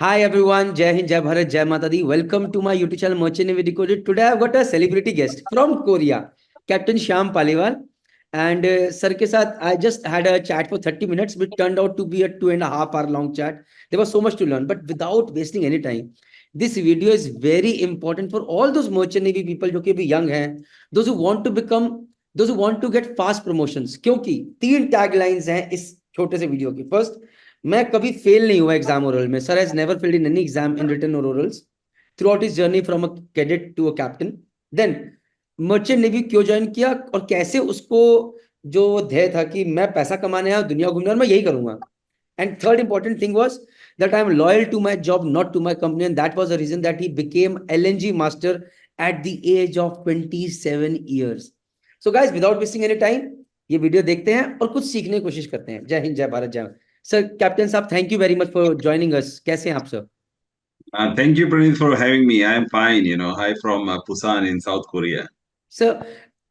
Hi everyone, Jai Hind, Jai Bharat, Jai Mata Di. Welcome to my YouTube channel Merchant Navy Decoded. Today I've got a celebrity guest from Korea, Captain Shyam Paliwal. And sir के साथ I just had a chat for 30 minutes, which turned out to be a 2.5 hour long chat. There was so much to learn, but without wasting any time, this video is very important for all those Merchant Navy people जो कि अभी young हैं, those who want to become, those who want to get fast promotions. क्योंकि 3 taglines हैं इस छोटे से video की. फर्स्ट, मैं कभी फेल नहीं हुआ एग्जाम ओरल में. Sir has never failed in any exam in written और orals throughout his journey from a cadet to a captain. Then merchant navy क्यों ज्वाइन किया और कैसे उसको जो ध्येय था कि मैं पैसा कमाने आया दुनिया घूमने और मैं यही करूंगा. And third important thing was that I am loyal to my job, not to my company, and that was the reason that he became LNG master at the age of 27 years. So guys, without wasting any time, ये video देखते हैं और कुछ सीखने की कोशिश करते हैं. जय हिंद, जय भारत, जय. सर कैप्टन साहब, thank you very much for joining us. कैसे हैं आप sir? Thank you, Praneeth, for having me. I am fine. Hi from Busan in South Korea. Sir,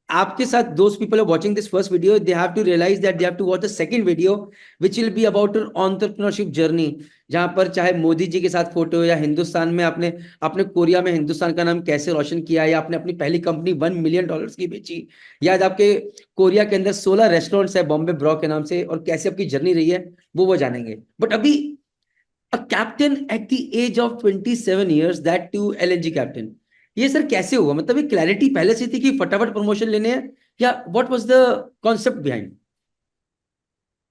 आपके साथ दोस्त people are watching this first video, they have to realize that they have to watch the second video which will be about an entrepreneurship journey, जहां पर चाहे मोदी जी के साथ photo या हिंदुस्तान में आपने अपने कोरिया में हिंदुस्तान का नाम कैसे रोशन किया, या आपने अपनी पहली कंपनी $1 मिलियन की बेची, या आपके कोरिया के अंदर 16 रेस्टोरेंट्स है बॉम्बे ब्रो के नाम से, और कैसे आपकी जर्नी रही है वो जानेंगे. बट अभी a captain at the age of 27 years, that to LNG captain, ये सर कैसे हुआ? मतलब ये क्लैरिटी पहले से थी कि फटाफट प्रमोशन लेने हैं, या what was the concept behind?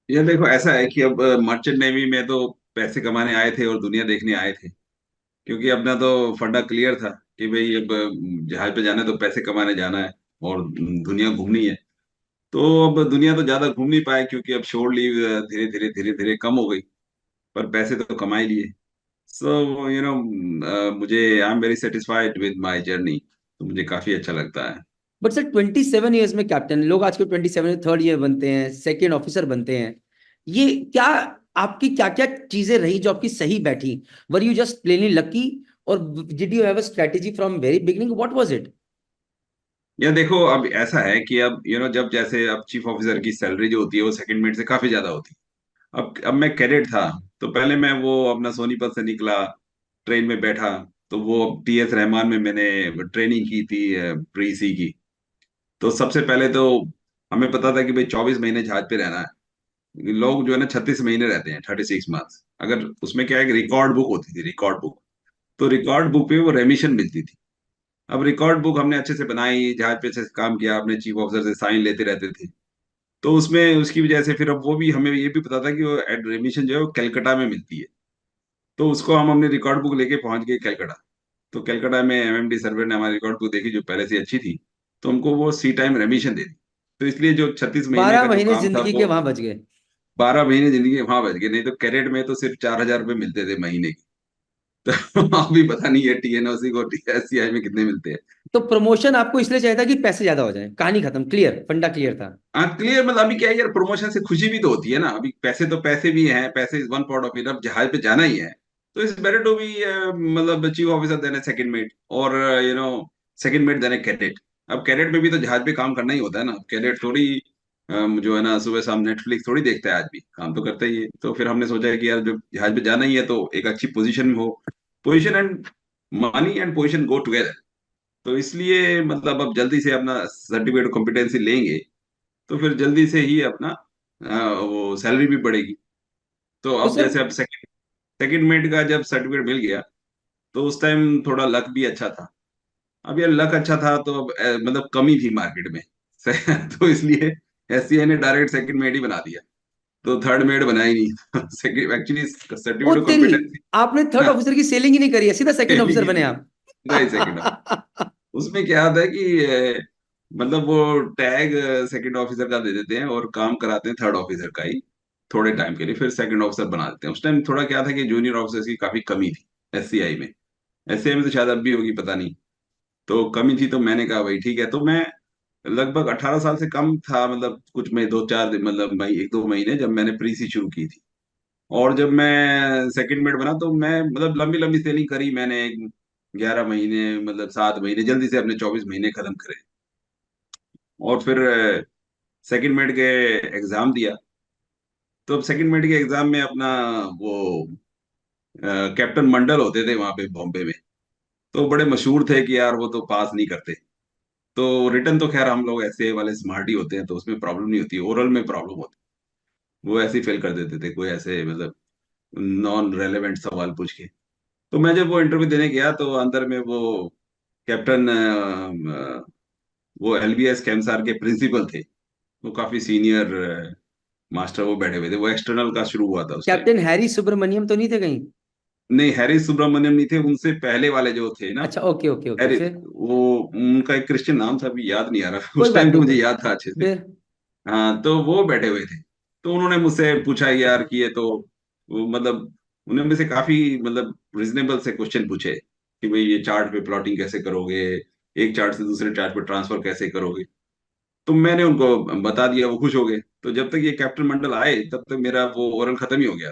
ये देखो, ऐसा है कि अब मर्चेंट नेवी में तो पैसे कमाने आए थे और दुनिया देखने आए थे। क्योंकि अपना तो फंडा क्लियर था कि भाई अब जहाज पे जाना है तो पैसे कमाने जाना है और दुनिया घूमनी है। तो अब दुनिया तो ज्यादा घूम नहीं पाए क्योंकि अब शोर लीव धीरे धीरे धीरे धीरे कम हो गई। पर पैसे तो कमा ही लिए। सो मुझे I am very satisfied with my journey. तो मुझे काफी अच्छा लगता है। बट सर 27 years में कैप्टन, लोग आज के 27 थर्ड ईयर बनते हैं, सेकेंड ऑफिसर बनते हैं. ये क्या, आपकी क्या क्या चीजें रही जो आपकी सही बैठी? Were you just plainly lucky, और did you have a strategy from very beginning? What was it? या देखो, अब ऐसा है कि अब जब जैसे अब चीफ ऑफिसर की सैलरी जो होती है वो सेकंड मेट से काफी ज्यादा होती है। अब मैं कैडेट था। तो पहले मैं वो अपना सोनीपत से निकला, ट्रेन में बैठा। तो वो टीएस रहमान में मैंने ट्रेनिंग की थी, प्री सी की। तो सबसे पहले तो हमें पता था कि भाई 24 महीने जहाज पे रहना है। लोग जो है ना 36 महीने रहते हैं, 36 मंथ्स। अगर उसमें क्या है कि रिकॉर्ड बुक होती थी, रिकॉर्ड बुक। तो रिकॉर्ड बुक पे वो रेमिशन मिलती थी। अब रिकॉर्ड बुक हमने अच्छे से बनाई, जहाज पे अच्छे से काम किया, अपने चीफ ऑफिसर से साइन लेते रहते थे। तो उसमें उसकी वजह से फिर अब वो भी हमें ये भी पता था कि वो एडमिशन जो है वो कलकत्ता में मिलती है। तो उसको हम अपने रिकॉर्ड बुक लेके पहुंच गए कलकत्ता। तो कलकत्ता में एमएमडी सर्वर ने हमारी रिकॉर्ड बुक देखी जो पहले से अच्छी थी। तो हमको वो सी टाइम रेमिशन दे दी। तो इसलिए जो 36 महीने बारह का जो महीने काम था जिंदगी के वो वहां बच गए. 12 महीने जिंदगी वहां बच गए। नहीं तो कैरेट में तो सिर्फ 4,000 रुपये मिलते थे महीने की। तो अभी पता नहीं है टीएनओसी को टीएससीआई में कितने मिलते हैं। तो प्रमोशन आपको इसलिए चाहिए था कि पैसे ज्यादा हो जाए, कहानी खत्म, क्लियर, फंडा क्लियर था. हाँ, क्लियर। मतलब अभी क्या है यार, प्रमोशन से खुशी भी तो होती है ना। अभी पैसे तो पैसे भी हैं, पैसे is one part of it. अब जहाज पे जाना ही है तो इट्स बेटर टू बी मतलब chief officer then second mate, और सेकंड मेट देन कैडेट। अब कैडेट में भी तो जहाज पे काम करना ही होता है ना। कैडेट थोड़ी जो है ना सुबह शाम नेटफ्लिक्स थोड़ी देखता है, आज भी काम तो करता ही है। तो फिर हमने सोचा है कि यार जब जहाज पे जाना ही है तो एक अच्छी पोजीशन में हो। Position and money and position go together. तो इसलिए मतलब अब जल्दी से अपना सर्टिफिकेट कॉम्पिटेंसी लेंगे तो फिर जल्दी से ही अपना वो सैलरी भी बढ़ेगी। तो तो अब सर, जैसे अब सेकंड सेकंड मेट का जब सर्टिफिकेट मिल गया तो उस टाइम थोड़ा लक भी अच्छा था। अब यार लक अच्छा था तो अब मतलब कमी थी मार्केट में। तो इसलिए एससीआई ने डायरेक्ट सेकंड मेट ही बना दिया। तो थर्ड मेट बना ही नहीं। सेकंड एक्चुअली ओ सर्टिफिकेट तेरी, कॉम्पिटेंसी। आपने थर्ड हाँ, ऑफिसर की सेलिंग ही नहीं करी है, सीधा सेकंड failing ऑफिसर ही बने नहीं आप? सीधा ही सेकंड। उसमें क्या होता है कि मतलब वो टैग सेकंड ऑफिसर का दे देते हैं और काम कराते हैं थर्ड ऑफिसर का ही थोड़े टाइम के लिए, फिर सेकंड ऑफिसर बना देते हैं। उस टाइम थोड़ा क्या था कि जूनियर ऑफिसर्स की काफी कमी थी एससीआई में। एससीआई में तो शायद अब भी होगी, पता नहीं। तो कमी थी तो मैंने कहा भाई ठीक है। तो मैं लगभग 18 साल से कम था, मतलब कुछ में 2-4 दिन, मतलब मैं 1-2 महीने जब मैंने प्री सी शुरू की थी। और जब मैं सेकंड मेट बना तो मैं मतलब लंबी लंबी सेलिंग करी मैंने। 11 महीने, मतलब 7 महीने जल्दी से अपने 24 महीने खत्म करे। और फिर सेकंड मेट के एग्जाम दिया। तो अब सेकंड मेट के एग्जाम में अपना वो कैप्टन मंडल होते थे वहां पे बॉम्बे में। तो बड़े मशहूर थे कि यार वो तो पास नहीं करते। तो रिटर्न तो खैर हम लोग ऐसे वाले स्मार्ट ही होते हैं, तो उसमें प्रॉब्लम नहीं होती, ओरल में प्रॉब्लम होती है। वो ऐसे ही फेल कर देते थे, कोई ऐसे मतलब नॉन रेलेवेंट सवाल पूछ के। तो मैं जब वो इंटरव्यू देने गया तो अंदर में वो कैप्टन वो एलबीएस कैंसार के प्रिंसिपल थे। वो काफी सीनियर मास्टर वो बैठे हुए थे, वो एक्सटर्नल का शुरू हुआ था उस टाइम। कैप्टन हैरी सुब्रमण्यम तो नहीं थे कहीं? नहीं, हैरी सुब्रमण्यम नहीं थे, उनसे पहले वाले जो थे ना। अच्छा, ओके ओके ओके, हैरी, फिर? वो उनका एक क्रिश्चियन नाम था, अभी याद नहीं आ रहा कोई उस बात टाइम तो नहीं, मुझे कोई। याद था अच्छे से। फिर? हाँ, तो वो बैठे हुए थे। तो उन्होंने मुझसे पूछा यार कि ये तो मतलब उन्होंने मुझसे काफी मतलब रिजनेबल से क्वेश्चन पूछे कि भाई ये चार्ट पे प्लॉटिंग कैसे करोगे, एक चार्ट से दूसरे चार्ट पे ट्रांसफर कैसे करोगे। तो मैंने उनको बता दिया, वो खुश हो गए। तो जब तक ये कैप्टन मंडल आए तब तक मेरा वो ओरल खत्म ही हो गया।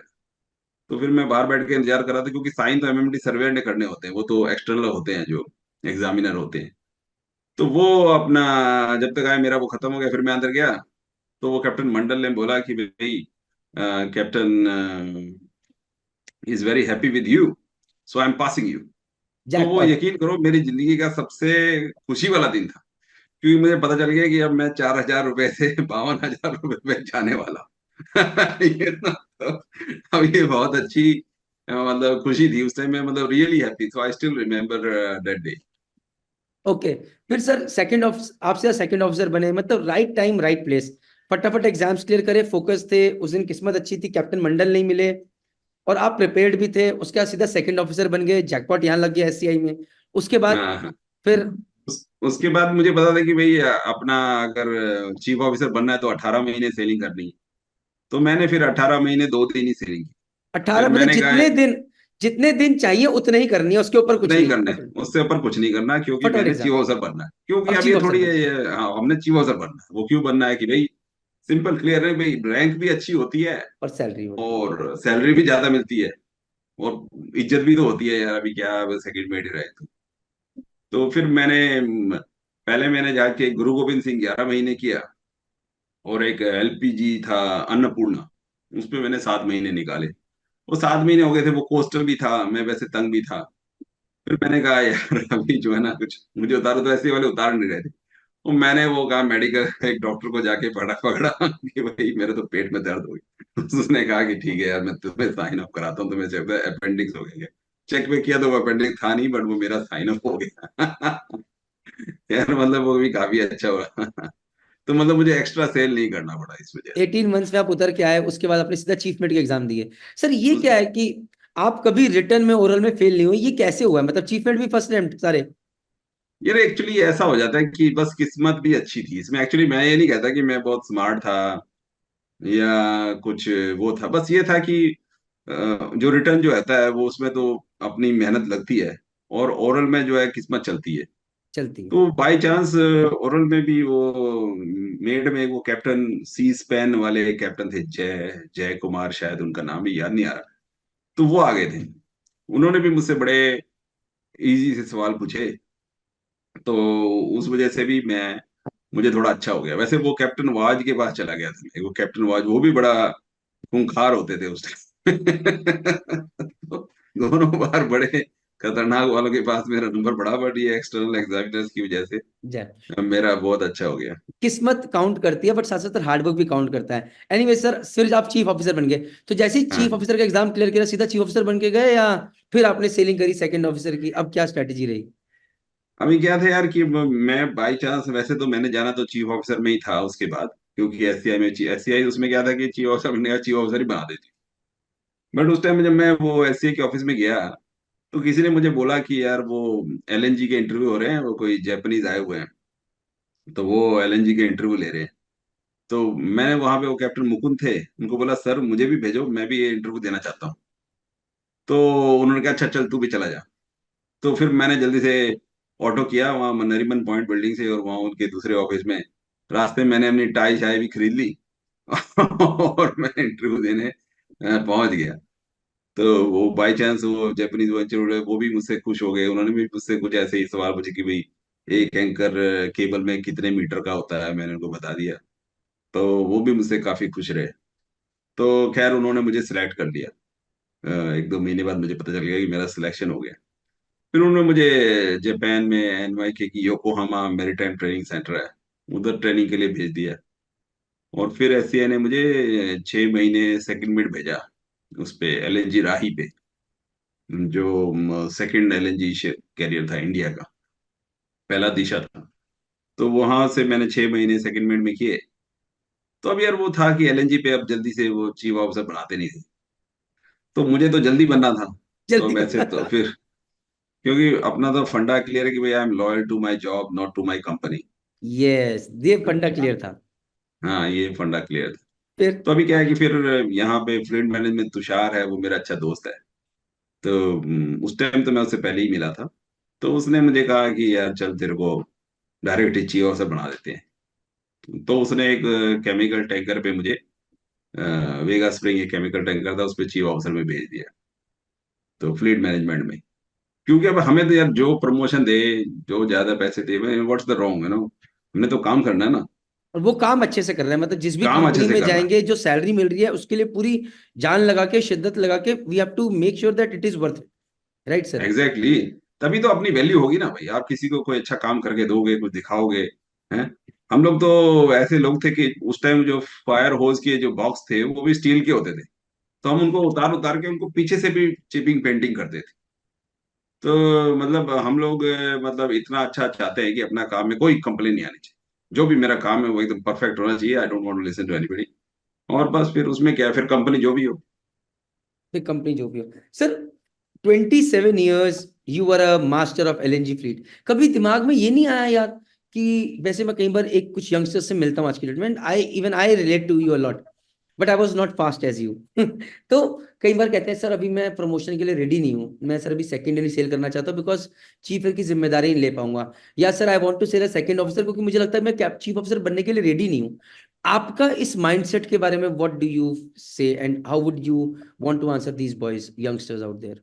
तो फिर मैं बाहर बैठ के इंतजार कर रहा था, क्योंकि साइन तो एमएमटी सर्वेयर ने करने होते हैं, वो तो एक्सटर्नल होते हैं जो एग्जामिनर होते हैं। तो वो अपना जब तक आए मेरा वो खत्म हो गया, फिर मैं अंदर गया। तो वो कैप्टन मंडल ने बोला कि भाई captain is very happy with you, so I am passing you. तो वो जैकपॉट। यकीन करो मेरी जिंदगी का सबसे खुशी वाला दिन था, क्योंकि मुझे पता चल गया कि अब मैं 4,000 रुपए से 52,000 रुपए पे जाने वाला हूँ। ये ना, तो अब ये बहुत अच्छी मतलब खुशी थी उस टाइम में, मतलब really happy, so I still remember that day. Okay. फिर सर सेकंड ऑफ आपसे सेकंड ऑफिसर बने, मतलब राइट टाइम राइट प्लेस, फटाफट एग्जाम्स क्लियर करे, फोकस थे उस दिन, किस्मत अच्छी थी, कैप्टन मंडल नहीं मिले और आप प्रिपेयर्ड भी थे, उसके बाद सीधा सेकंड ऑफिसर बन गए, जैकपॉट यहाँ लग गया एससीआई में। उसके बाद हाँ हाँ। फिर? उसके बाद मुझे पता था कि भाई अपना अगर चीफ ऑफिसर बनना है तो 18 महीने सेलिंग करनी है। तो मैंने फिर 18 महीने 2 दिन ही सेलिंग की। 18 फिर मतलब मैंने कहा जितने दिन चाहिए उतने ही करनी है, उसके ऊपर कुछ उतना ही नहीं। करना है, उससे ऊपर कुछ नहीं करना, क्योंकि फटाफट मैंने एग्जाम। चीफ ऑफिसर बनना है। क्योंकि अब अब चीफ ये ऑफिसर थोड़ी बन गए। हाँ, हमने चीफ ऑफिसर बनना है, वो क्यों बनना है कि भाई सिंपल क्लियर है भाई, रैंक भी अच्छी होती है और सैलरी होती है। और सैलरी भी ज्यादा मिलती है और इज्जत भी तो होती है यार, अभी क्या सेकंड में ही रहे तो फिर पहले मैंने जाके गुरु गोविंद सिंह 11 महीने किया, और एक एलपीजी था अन्नपूर्णा, उसमें मैंने 7 महीने निकाले। वो 7 महीने हो गए थे, वो कोस्टल भी था, मैं वैसे तंग भी था। फिर मैंने कहा यार अभी जो है ना कुछ मुझे उतारो, तो ऐसे वाले उतार नहीं रहे थे। तो मैंने वो कहा मेडिकल एक डॉक्टर को जाके पकड़ा पकड़ा कि भाई मेरे तो पेट में दर्द हो गई। उसने कहा कि ठीक है यार, मैं तुम्हें साइन ऑफ कराता हूँ, तुम्हें चेक अपेंडिक्स हो गया। चेक में किया तो वो अपेंडिक्स था नहीं, बट वो मेरा साइन ऑफ हो गया। यार मतलब वो भी काफी अच्छा हुआ। तो मतलब मुझे एक्स्ट्रा सेल नहीं करना पड़ा इस वजह से। 18 मंथ्स में आप उतर के आए, उसके बाद आपने सीधा चीफ मेट के एग्जाम दिए। सर ये उस क्या है कि आप कभी रिटर्न में ओरल में फेल नहीं हुए, ये कैसे हुआ? मतलब चीफ मेट भी फर्स्ट अटेम्प्ट सारे? यार एक्चुअली ऐसा हो जाता है कि बस किस्मत भी अच्छी थी इसमें। एक्चुअली मैं ये नहीं कहता कि मैं बहुत स्मार्ट था या कुछ वो था, बस ये था कि जो रिटर्न जो रहता है वो उसमें तो अपनी मेहनत लगती है, और ओरल में जो है किस्मत चलती है। चलती है। तो बाय चांस ओरल में भी वो मेड में वो कैप्टन सी स्पैन वाले कैप्टन थे, जय जय कुमार शायद उनका नाम भी याद नहीं आ रहा। तो वो आ गए थे, उन्होंने भी मुझसे बड़े इजी से सवाल पूछे। तो उस वजह से भी मैं मुझे थोड़ा अच्छा हो गया। वैसे वो कैप्टन वाज के पास चला गया था मैं, वो कैप्टन वाज वो भी बड़ा खूंखार होते थे उस टाइम। तो दोनों बार बड़े खतरनाक वालों के पास मेरा नंबर पड़ा, बट ये एक्सटर्नल एग्जामिनर्स की वजह से जय। मेरा बहुत अच्छा हो गया। किस्मत काउंट करती है, बट साथ साथ हार्डवर्क भी काउंट करता है। एनीवे सर, फिर आप चीफ ऑफिसर बन गए, तो जैसे ही चीफ हाँ, ऑफिसर का एग्जाम क्लियर किया सीधा चीफ ऑफिसर बन के गए, या फिर आपने सेलिंग करी सेकंड ऑफिसर की? अब क्या स्ट्रेटेजी रही? अभी क्या था यार कि मैं बाई चांस, वैसे तो मैंने जाना तो चीफ ऑफिसर में ही था उसके बाद, क्योंकि एससीआई में एससीआई उसमें क्या था कि चीफ ऑफिसर बनने का चीफ ऑफिसर ही बना देती। बट उस टाइम में जब मैं वो एससीआई के ऑफिस में गया, तो किसी ने मुझे बोला कि यार वो एलएनजी के इंटरव्यू हो रहे हैं, वो कोई जापानीज आए हुए हैं, तो वो एलएनजी के इंटरव्यू ले रहे हैं। तो मैंने वहां पे, वो कैप्टन मुकुंद थे, उनको बोला सर मुझे भी भेजो, मैं भी ये इंटरव्यू देना चाहता हूँ। तो उन्होंने कहा अच्छा चल तू भी चला जा। तो फिर मैंने जल्दी से ऑटो किया वहाँ नरीमन पॉइंट बिल्डिंग से, और वहाँ उनके दूसरे ऑफिस में रास्ते में मैंने अपनी टाई शाई भी खरीद ली। और मैं इंटरव्यू देने पहुंच गया। तो वो बाय चांस वो जापानीज वेंचर वो भी मुझसे खुश हो गए, उन्होंने भी मुझसे कुछ ऐसे ही सवाल पूछे कि भाई एक एंकर केबल में कितने मीटर का होता है, मैंने उनको बता दिया। तो वो भी मुझसे काफी खुश रहे। तो खैर उन्होंने मुझे सिलेक्ट कर लिया। एक दो महीने बाद मुझे पता चल गया कि मेरा सिलेक्शन हो गया। फिर उन्होंने मुझे जापान में एनवाईके की योकोहामा मैरीटाइम ट्रेनिंग सेंटर है, उधर ट्रेनिंग के लिए भेज दिया। और फिर एससीआई ने मुझे 6 महीने सेकंड मिड भेजा, उस पे एलएनजी राही पे, जो सेकंड एलएनजी कैरियर था इंडिया का, पहला दिशा था। तो वहां से मैंने 6 महीने सेकंड मिड में किए। तो अब यार वो था कि एलएनजी पे अब जल्दी से वो चीफ ऑफिसर बनाते नहीं थे, तो मुझे तो जल्दी बनना था। तो जल्दी। वैसे तो फिर, क्योंकि अपना तो फंडा क्लियर है कि भाई I am loyal to my job not to my company. Yes, ये फंडा क्लियर था। हाँ, ये फंडा क्लियर था। फिर तो अभी क्या है कि फिर यहाँ पे फ्लूइड मैनेजमेंट तुषार है, वो मेरा अच्छा दोस्त है। तो उस टाइम तो मैं उससे पहले ही मिला था। तो उसने मुझे कहा कि यार चल तेरे को डायरेक्ट ही चीफ ऑफिसर बना देते हैं। तो उसने एक केमिकल टैंकर पे मुझे, वेगा स्प्रिंग एक केमिकल टैंकर था, उस पर चीफ ऑफिसर में भेज दिया, तो फ्लीट मैनेजमेंट में। क्योंकि अब हमें तो यार जो प्रमोशन दे, जो ज्यादा पैसे दे, व्हाट्स द रॉन्ग, हमने तो काम करना है ना। और वो काम अच्छे से कर रहे हैं, मतलब जिस भी काम अच्छे कंपनी से में करना है। जाएंगे जो सैलरी मिल रही है उसके लिए पूरी जान लगा के, शिद्दत लगा के, we have to make sure that it is worth, right sir? Exactly exactly। तभी तो अपनी वैल्यू होगी ना भाई, आप किसी को कोई अच्छा काम करके दोगे, कुछ दिखाओगे। हैं? हम लोग तो ऐसे लोग थे कि उस टाइम जो फायर होज के जो बॉक्स थे वो भी स्टील के होते थे। तो हम उनको उतार उतार के उनको पीछे से भी चिपिंग पेंटिंग करते थे। तो मतलब हम लोग मतलब इतना अच्छा चाहते हैं कि अपना काम में कोई कंप्लेन नहीं आनी चाहिए। जो भी मेरा काम है वो एकदम परफेक्ट होना चाहिए। I don't want to listen to anybody. और बस फिर उसमें क्या है, फिर कंपनी जो भी हो। फिर कंपनी जो भी हो। Sir, 27 years you were a master of LNG fleet. कभी दिमाग में ये नहीं आया यार कि, वैसे मैं कई बार एक कुछ यंगस्टर्स से मिलता हूँ आज की डेट में, I even I relate to you a lot, but I was not fast as you. तो कई बार कहते हैं सर अभी मैं प्रमोशन के लिए रेडी नहीं हूँ, मैं सर अभी सेकेंडरी सेल करना चाहता हूँ बिकॉज चीफ की जिम्मेदारी नहीं ले पाऊंगा, या sir I want to sell a second officer क्योंकि मुझे लगता है मैं चीफ ऑफिसर बनने के लिए रेडी नहीं हूँ। आपका इस माइंडसेट के बारे में what do you say and how would you want to answer these boys youngsters out there?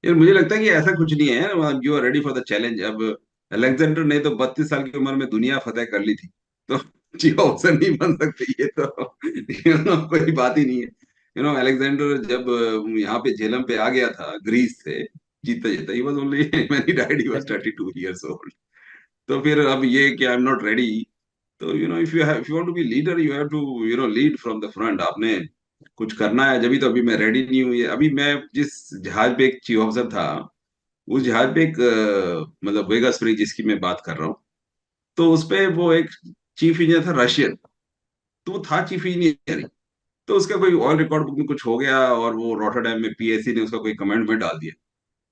यार मुझे लगता है कि ऐसा कुछ नहीं है, you are ready for the challenge. अब अलेक्जेंडर ने तो 32 साल की उम्र में दुनिया फतेह कर ली थी, तो चीफ ऑफिसर नहीं बन सकते, ये तो कोई बात ही नहीं है। अलेक्जेंडर जब यहाँ पे झेलम पे आ गया था ग्रीस से, जीतता जीतता, he was only when he died he was 32 years old. तो फिर अब ये कि आई एम नॉट रेडी। तो if you want to be leader you have to lead from the front. आपने कुछ करना है, जब भी। तो अभी मैं रेडी नहीं हूँ। ये अभी मैं जिस जहाज पे एक चीफ ऑफिसर था, उस जहाज पे एक मतलब वेगा स्प्रिंग जिसकी मैं बात कर रहा हूँ, तो उस पे वो एक चीफ इंजीनियर था रशियन। तो वो था चीफ इंजीनियर। तो उसका कोई ऑयल रिकॉर्ड बुक में कुछ हो गया और वो रॉटरडैम में पीएससी ने उसका कोई कमेंट में डाल दिया।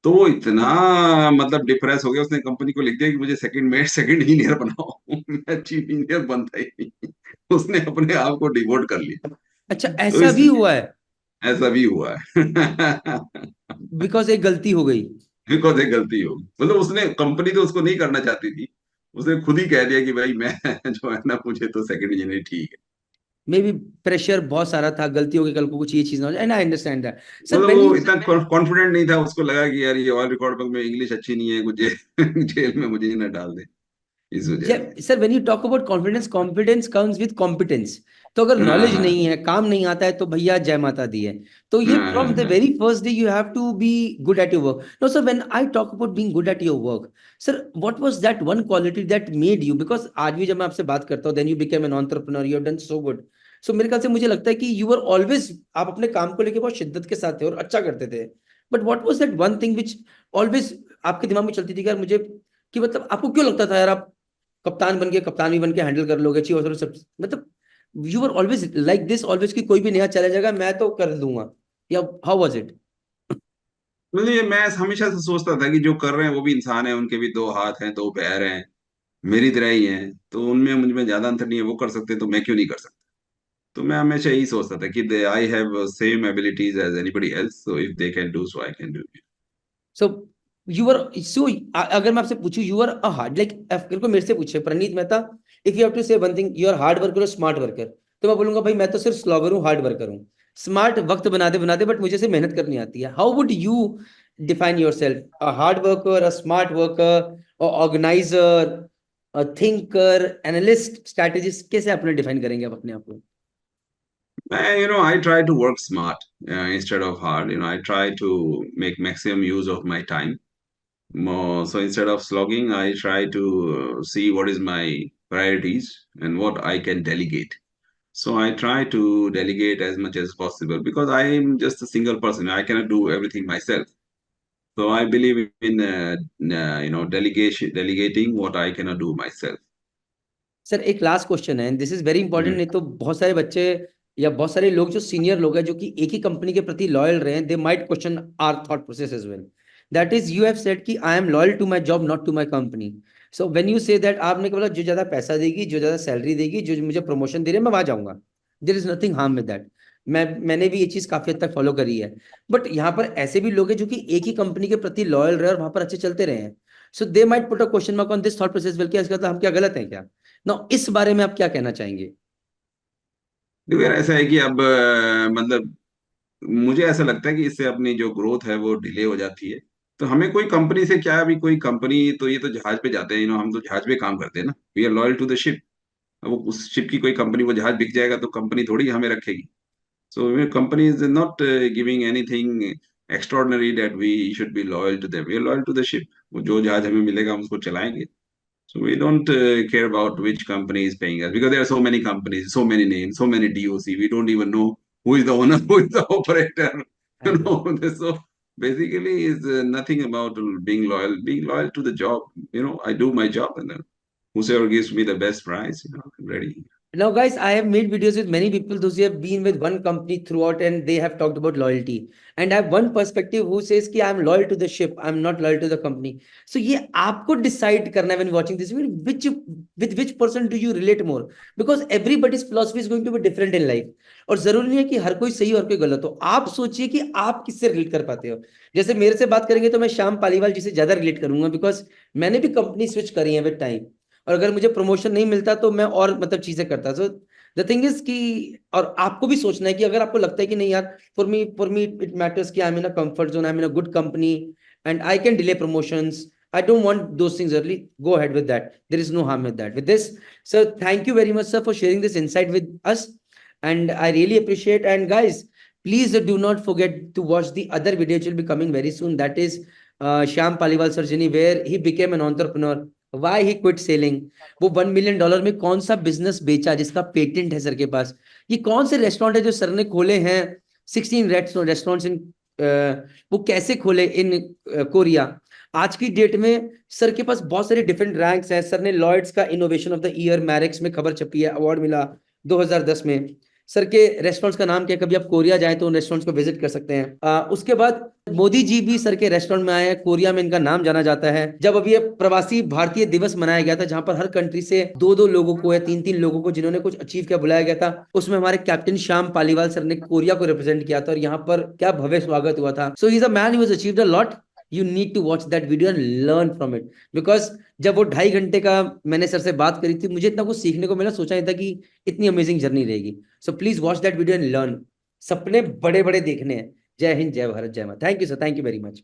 तो वो इतना मतलब डिप्रेस हो गया, उसने कंपनी को लिख दिया कि मुझे सेकंड इंजीनियर बनाओ। मैं चीफ इंजीनियर बनता ही नहीं। उसने अपने आप को डिवोट कर लिया। अच्छा, तो ऐसा भी इसलिए हुआ है? ऐसा भी हुआ है। बिकॉज एक गलती हो गई। बिकॉज एक गलती हो, मतलब उसने, कंपनी तो उसको नहीं करना चाहती थी। उसने खुद ही कह दिया कि भाई मैं जो है ना, मुझे तो सेकंड इंजीनियर ठीक है। मे बी प्रेशर बहुत सारा था, गलती हो गई, कल को कुछ ये चीज ना हो जाए, and I understand that. Sir मतलब व्हेन वो यू, इतना कॉन्फिडेंट नहीं था, उसको लगा कि यार ये ऑयल रिकॉर्ड बुक में इंग्लिश अच्छी नहीं है, कुछ जेल जेल में मुझे ही ना डाल दे, इस वजह से। Sir when you talk about confidence, confidence comes with competence. तो अगर हाँ नॉलेज हाँ नहीं है, काम नहीं आता है, तो भैया जय माता दी है। तो ये हाँ हाँ फ्रॉम द हाँ। Very first day you have to be good at your work. No sir, when I talk about being good at your work, sir what was that one quality that made you, because आज भी जब मैं आपसे बात करता हूँ, then you became an entrepreneur, you have done so good. So मेरे ख्याल से मुझे लगता है कि यू आर ऑलवेज, आप अपने काम को लेकर बहुत शिद्दत के साथ थे और अच्छा करते थे। But what was that one thing which always आपके दिमाग में चलती थी कि यार मुझे, कि मतलब आपको क्यों लगता था यार आप कप्तान बन के, कप्तान भी बन के हैंडल कर लोगे, चीफ ऑफिसर सब, मतलब you were always like this, always कि कोई भी नया चैलेंज आएगा मैं तो कर लूंगा, या हाउ वाज इट? मतलब ये मैं हमेशा से सोचता था कि जो कर रहे हैं वो भी इंसान है, उनके भी दो हाथ हैं, दो पैर हैं, मेरी तरह ही हैं। तो उनमें मुझ में ज्यादा अंतर नहीं है, वो कर सकते हैं, तो मैं क्यों नहीं कर सकता। तो मैं हमेशा यही सोचता था कि they I have same abilities as anybody else, so if they can do so I can do. So you were, so अगर मैं आपसे पूछूं, you are a hard, like अगर कोई मेरे से पूछे Praneet Mehta, if you have to say one thing, you are hard worker और स्मार्ट वर्कर, तो मैं बोलूंगा भाई मैं तो सिर्फ स्लॉगर हूँ, हार्ड वर्कर हूँ। स्मार्ट वक्त बना दे बट मुझे से मेहनत करनी आती है। How would you define your self, a hard worker, a smart worker, organiser, thinker, analyst, strategist, कैसे अपने डिफाइन करेंगे आप अपने आप को? I try to work smart instead of hard. I try to make maximum use of my time. More, so instead of slogging, I try to see what is my priorities and what I can delegate. So I try to delegate as much as possible because I am just a single person. I cannot do everything myself. So I believe in delegating what I cannot do myself. Sir एक last question है, this is very important. Mhm. नहीं तो बहुत सारे बच्चे या बहुत सारे लोग जो सीनियर लोग हैं जो कि एक ही कंपनी के प्रति लॉयल रहे हैं, they might question our thought process as well. That is you have said कि I am loyal to my job not to my company. So when you say that, आपने बोला जो ज्यादा पैसा देगी, जो ज्यादा सैलरी देगी, जो मुझे प्रमोशन दे रही है, मैं वहां जाऊंगा। There is nothing harm with that. मैंने भी ये चीज काफी हद तक फॉलो करी है। बट यहाँ पर ऐसे भी लोग हैं जो कि एक ही कंपनी के प्रति लॉयल रहे और वहां पर अच्छे चलते रहे हैं। So they might put a question mark on this thought process well, कि इसका मतलब हम क्या गलत हैं क्या? ना इस बारे में आप क्या कहना चाहेंगे? देखो यार, ऐसा है कि अब मतलब मुझे ऐसा लगता है कि इससे अपनी जो ग्रोथ है वो डिले हो जाती है। तो हमें कोई कंपनी से क्या, अभी कोई कंपनी तो ये तो जहाज पे जाते हैं, हम तो जहाज पे काम करते हैं ना, we are loyal to the ship. अब वो उस शिप की कोई कंपनी, वो जहाज बिक जाएगा तो कंपनी थोड़ी हमें रखेगी। So company is not giving anything extraordinary that we should be loyal to them, we are loyal to the ship. वो जो जहाज हमें मिलेगा हम उसको चलाएंगे। So we don't care about which company is paying us because there are so many companies, so many names, so many DOC. We don't even know who is the owner, who is the operator. I know. So basically, is nothing about being loyal. Being loyal to the job. I do my job, and then whosoever gives me the best price, I'm ready. Now, guys, I have made videos with many people, those who have been with one company throughout, and they have talked about loyalty. And I have one perspective who says कि I'm loyal to the ship, I'm not loyal to the company. So ये आपको decide करना है when watching this video, with which person do you relate more? Because everybody's philosophy is going to be different in life. और जरूरी नहीं है कि हर कोई सही और कोई गलत हो। आप सोचिए कि आप किससे रिलेट कर पाते हो। जैसे मेरे से बात करेंगे तो मैं श्याम पालीवाल जी से ज्यादा रिलेट करूंगा, बिकॉज मैंने भी कंपनी स्विच करी है विद टाइम। और अगर मुझे प्रमोशन नहीं मिलता तो मैं और मतलब चीजें करता। सो द थिंग इज कि, और आपको भी सोचना है कि अगर आपको लगता है कि नहीं यार, फॉर मी इट मैटर्स कि I M in a comfort zone, I am in a good company and I can delay promotions, I don't want those things early. Go ahead with that. There is no harm with that. With this, sir, thank you very much, sir, for sharing this insight with us, and I really appreciate. And guys, please do not forget to watch the other video which will be coming very soon. That is Shyam Paliwal sir journey, where he became an entrepreneur, why he quit selling, वो $1 million में कौन सा business बेचा जिसका patent है sir के पास, ये कौन से रेस्टोरेंट है जो सर ने खोले हैं, 16 रेस्टोरेंट्स इन, वो कैसे खोले इन कोरिया। आज की डेट में सर के पास बहुत सारे डिफरेंट रैंक्स हैं। सर ने लॉयड्स का innovation of the year Merrick's में खबर छपी है, अवार्ड मिला 2010 में। सर के रेस्टोरेंट्स का नाम क्या है, कभी आप कोरिया जाए तो उन रेस्टोरेंट्स को विजिट कर सकते हैं। उसके बाद मोदी जी भी सर के रेस्टोरेंट में आए हैं, कोरिया में इनका नाम जाना जाता है। जब अभी ये प्रवासी भारतीय दिवस मनाया गया था, जहां पर हर कंट्री से दो दो लोगों को या तीन तीन लोगों को जिन्होंने कुछ अचीव किया बुलाया गया था, उसमें हमारे कैप्टन श्याम पालीवाल सर ने कोरिया को रिप्रेजेंट किया था, और यहाँ पर क्या भव्य स्वागत हुआ था। So he is a man who has achieved a lot. You need to watch that video and learn from it, because जब वो 2.5 घंटे का मैंने सर से बात करी थी, मुझे इतना कुछ सीखने को मिला, सोचा नहीं था कि इतनी अमेजिंग जर्नी रहेगी। So please watch that video and learn. सपने बड़े बड़े देखने हैं। जय हिंद, जय भारत, जय माता। Thank you sir, thank you very much.